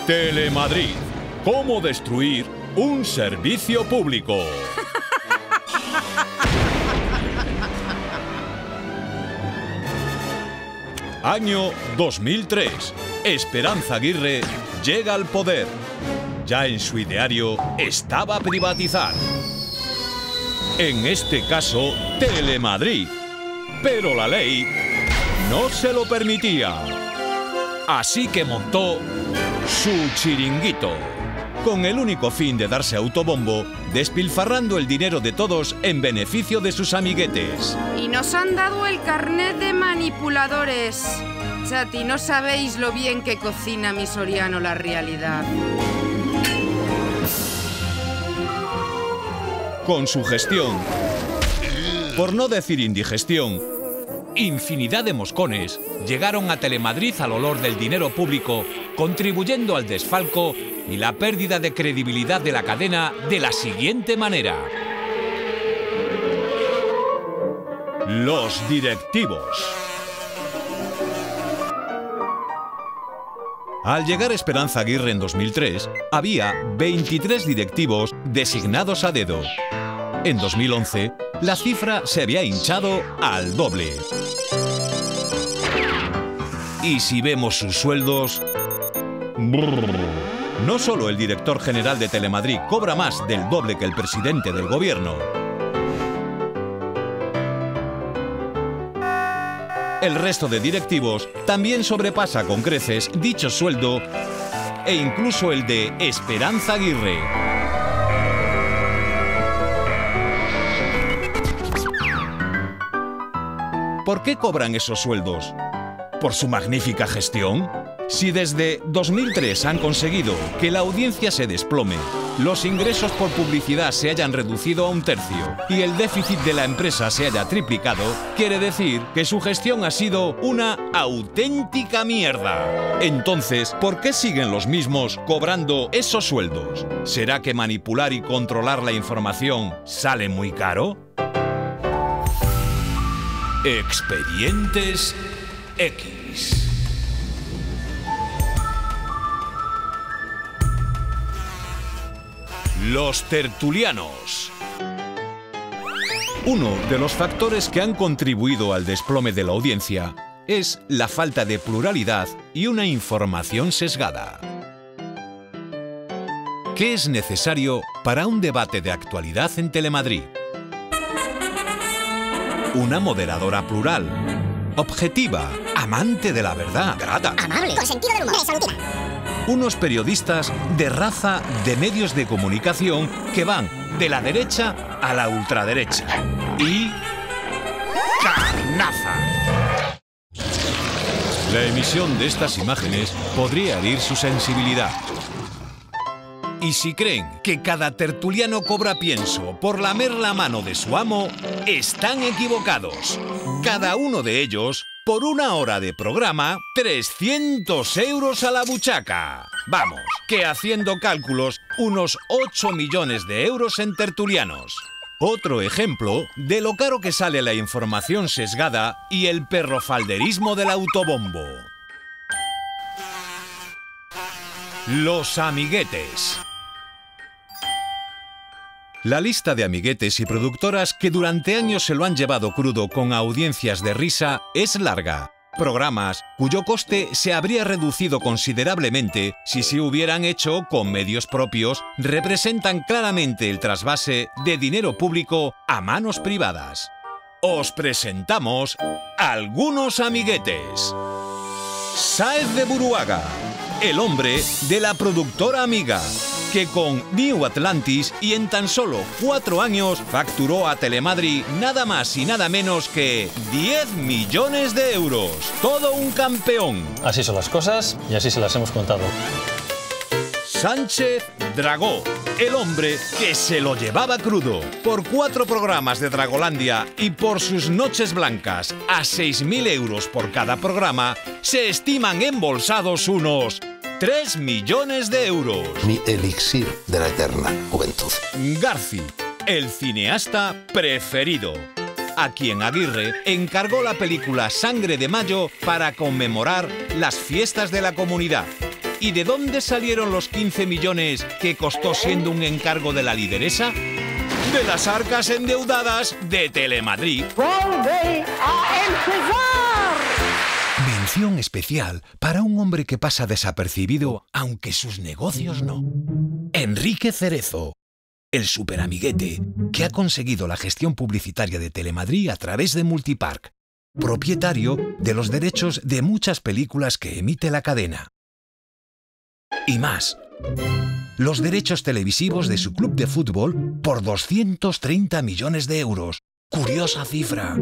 Telemadrid. ¿Cómo destruir un servicio público? Año 2003. Esperanza Aguirre llega al poder. Ya en su ideario estaba privatizar. En este caso, Telemadrid. Pero la ley no se lo permitía. Así que montó su chiringuito, con el único fin de darse autobombo, despilfarrando el dinero de todos en beneficio de sus amiguetes. Y nos han dado el carnet de manipuladores. Chati, no sabéis lo bien que cocina mi Soriano la realidad. Con su gestión, por no decir indigestión, infinidad de moscones llegaron a Telemadrid al olor del dinero público, contribuyendo al desfalco y la pérdida de credibilidad de la cadena de la siguiente manera. Los directivos. Al llegar Esperanza Aguirre en 2003, había 23 directivos designados a dedo. En 2011, la cifra se había hinchado al doble. Y si vemos sus sueldos... No solo el director general de Telemadrid cobra más del doble que el presidente del gobierno. El resto de directivos también sobrepasa con creces dicho sueldo e incluso el de Esperanza Aguirre. ¿Por qué cobran esos sueldos? ¿Por su magnífica gestión? Si desde 2003 han conseguido que la audiencia se desplome, los ingresos por publicidad se hayan reducido a 1/3 y el déficit de la empresa se haya triplicado, quiere decir que su gestión ha sido una auténtica mierda. Entonces, ¿por qué siguen los mismos cobrando esos sueldos? ¿Será que manipular y controlar la información sale muy caro? Expedientes X. Los tertulianos. Uno de los factores que han contribuido al desplome de la audiencia es la falta de pluralidad y una información sesgada. ¿Qué es necesario para un debate de actualidad en Telemadrid? Una moderadora plural, objetiva, amante de la verdad, grata, amable, con sentido del humor, resolutiva. Unos periodistas de raza de medios de comunicación que van de la derecha a la ultraderecha. Y... ¡carnaza! La emisión de estas imágenes podría herir su sensibilidad. Y si creen que cada tertuliano cobra pienso por lamer la mano de su amo, están equivocados. Cada uno de ellos, por 1 hora de programa, 300 euros a la buchaca. Vamos, que haciendo cálculos, unos 8 millones de euros en tertulianos. Otro ejemplo de lo caro que sale la información sesgada y el perrofalderismo del autobombo. Los amiguetes. La lista de amiguetes y productoras que durante años se lo han llevado crudo con audiencias de risa es larga. Programas cuyo coste se habría reducido considerablemente si se hubieran hecho con medios propios representan claramente el trasvase de dinero público a manos privadas. Os presentamos algunos amiguetes. Sáez de Buruaga, el hombre de la productora Amiga, que con New Atlantis y en tan solo 4 años facturó a Telemadrid nada más y nada menos que 10 millones de euros. Todo un campeón. Así son las cosas y así se las hemos contado. Sánchez Dragó, el hombre que se lo llevaba crudo. Por 4 programas de Dragolandia y por sus noches blancas a 6.000 euros por cada programa, se estiman embolsados unos 3 millones de euros. Mi elixir de la eterna juventud. Garci, el cineasta preferido, a quien Aguirre encargó la película Sangre de Mayo para conmemorar las fiestas de la Comunidad. ¿Y de dónde salieron los 15 millones que costó siendo un encargo de la lideresa? De las arcas endeudadas de Telemadrid. ¡Vuelve a empezar! Mención especial para un hombre que pasa desapercibido, aunque sus negocios no. Enrique Cerezo, el superamiguete que ha conseguido la gestión publicitaria de Telemadrid a través de Multipark, propietario de los derechos de muchas películas que emite la cadena. Y más, los derechos televisivos de su club de fútbol por 230 millones de euros. Curiosa cifra.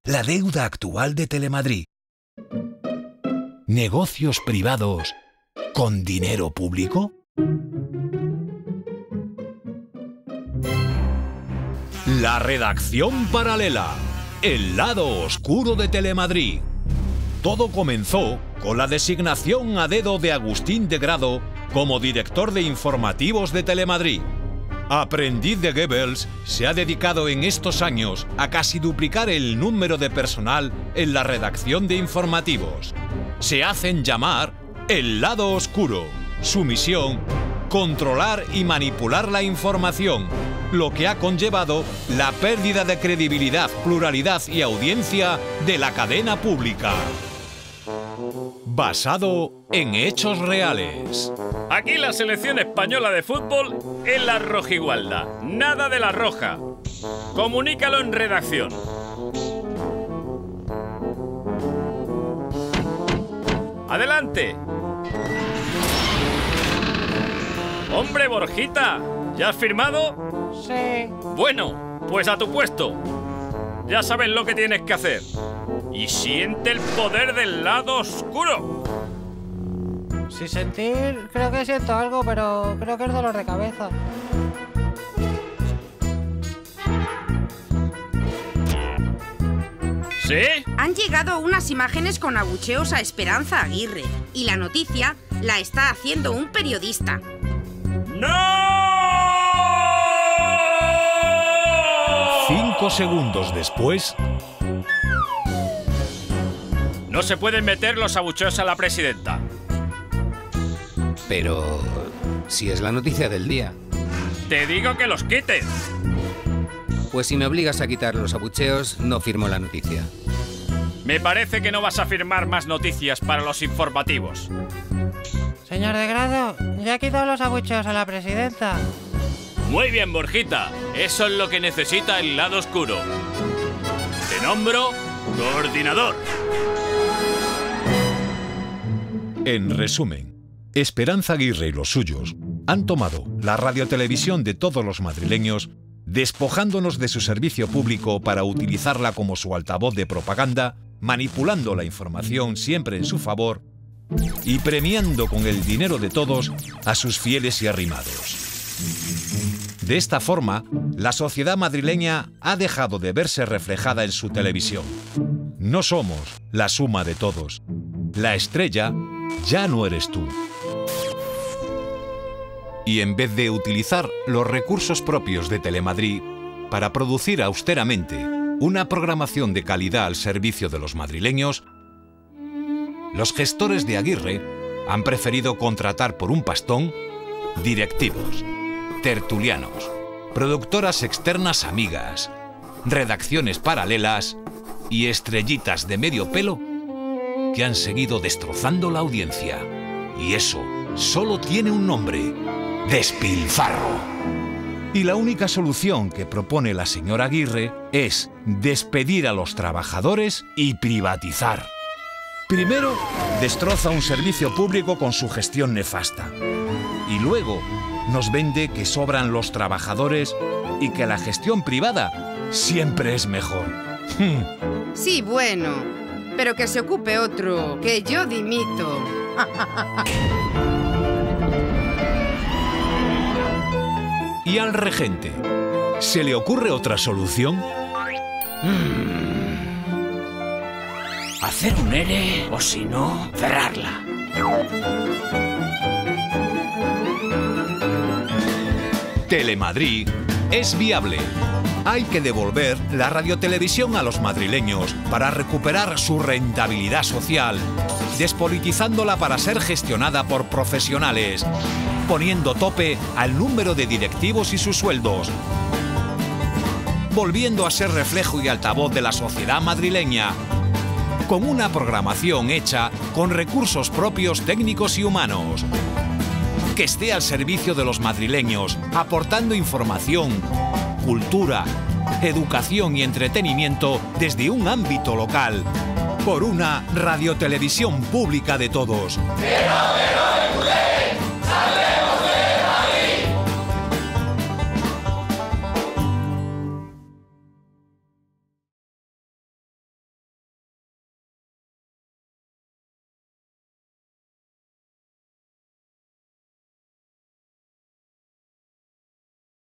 La deuda actual de Telemadrid. ¿Negocios privados con dinero público? La redacción paralela. El lado oscuro de Telemadrid. Todo comenzó con la designación a dedo de Agustín de Grado como director de informativos de Telemadrid. Aprendiz de Goebbels, se ha dedicado en estos años a casi duplicar el número de personal en la redacción de informativos. Se hacen llamar el lado oscuro. Su misión, controlar y manipular la información, lo que ha conllevado la pérdida de credibilidad, pluralidad y audiencia de la cadena pública. Basado en hechos reales. Aquí la selección española de fútbol es la rojigualda, nada de la roja. Comunícalo en redacción. ¡Adelante! ¡Hombre, Borjita! ¿Ya has firmado? Sí. Bueno, pues a tu puesto. Ya sabes lo que tienes que hacer. Y siente el poder del lado oscuro. Sin sentir, creo que siento algo, pero creo que es dolor de cabeza. ¿Sí? Han llegado unas imágenes con abucheos a Esperanza Aguirre y la noticia la está haciendo un periodista. ¡No! 5 segundos después... No se pueden meter los abucheos a la presidenta. Pero... si es la noticia del día. Te digo que los quites. Pues si me obligas a quitar los abucheos, no firmo la noticia. Me parece que no vas a firmar más noticias para los informativos. Señor de Grado, ya ha quitado los abucheos a la presidenta. Muy bien, Borjita. Eso es lo que necesita el lado oscuro. Te nombro coordinador. En resumen, Esperanza Aguirre y los suyos han tomado la radiotelevisión de todos los madrileños, despojándonos de su servicio público para utilizarla como su altavoz de propaganda, manipulando la información siempre en su favor y premiando con el dinero de todos a sus fieles y arrimados. De esta forma, la sociedad madrileña ha dejado de verse reflejada en su televisión. No somos la suma de todos. La estrella ya no eres tú. Y en vez de utilizar los recursos propios de Telemadrid para producir austeramente una programación de calidad al servicio de los madrileños, los gestores de Aguirre han preferido contratar por un pastón directivos, tertulianos, productoras externas amigas, redacciones paralelas y estrellitas de medio pelo que han seguido destrozando la audiencia. Y eso solo tiene un nombre: despilfarro. Y la única solución que propone la señora Aguirre es despedir a los trabajadores y privatizar. Primero, destroza un servicio público con su gestión nefasta. Y luego, nos vende que sobran los trabajadores y que la gestión privada siempre es mejor. Sí, bueno, pero que se ocupe otro, que yo dimito. ¿Y al regente se le ocurre otra solución? Hacer un ERE o si no, cerrarla. Telemadrid es viable. Hay que devolver la radiotelevisión a los madrileños para recuperar su rentabilidad social, despolitizándola para ser gestionada por profesionales, poniendo tope al número de directivos y sus sueldos, volviendo a ser reflejo y altavoz de la sociedad madrileña, con una programación hecha con recursos propios técnicos y humanos, que esté al servicio de los madrileños, aportando información, cultura, educación y entretenimiento desde un ámbito local, por una radiotelevisión pública de todos. ¡Que no me lo